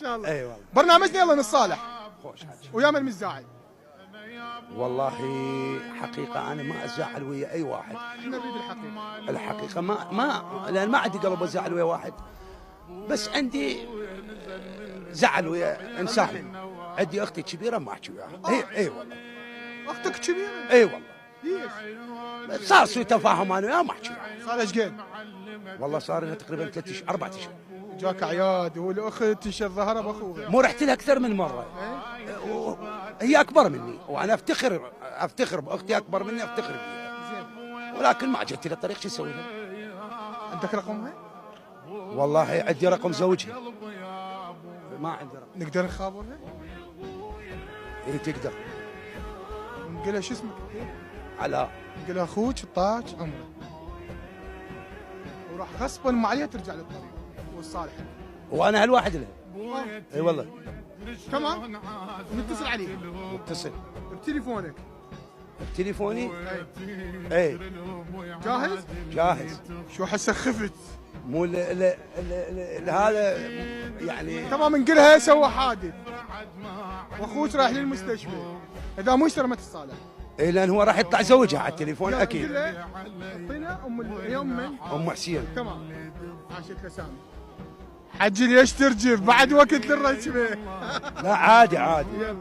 ان شاء الله. اي والله. برنامجنا يلا نص صالح خوش حاج. ويا من مزاعل. والله حقيقة أنا ما أزعل ويا أي واحد. احنا نريد الحقيقه. الحقيقة لأن ما عندي قلب أزعل ويا واحد، بس عندي زعل ويا إنسان. عندي أختي كبيرة ما أحكي وياها. اي والله. اختك كبيره؟ اي والله. ليش؟ صار سوء تفاهم أنا وياها ما أحكي وياها. صار ايش قد؟ والله صار لنا تقريبا 3 أشهر 4 أشهر. جاك اعياد والاخت تشر ظهرها باخوها. مو رحت لها أكثر من مرة. هي أكبر مني وأنا أفتخر بأختي، أكبر مني أفتخر بها، زين. ولكن ما جت لها طريق شو أسوي لها؟ عندك رقمها؟ والله عندي رقم زوجها. ما عندي رقم. نقدر نخابرها؟ إيه تقدر. نقول لها شو اسمك؟ علاء. نقول لها اخوك طاج عمره وراح غصبا ما عليها ترجع للطريق والصالح. وانا هالواحد له. اي والله. تمام. نتصل عليه. متصل بتليفونك. بتليفوني. اي جاهز؟ جاهز. شو حسه خفت. مو هذا يعني. تمام نقولها سوى حادث واخوك رايح للمستشفى. اذا مو اشترمت الصالح. اي لان هو راح يطلع زوجها على التليفون اكيد. اعطينا هي ام من؟ ام حسين. تمام. عاشت له سامي. حجي ليش ترجف بعد وقت للرجفه. لا عادي عادي. يلا.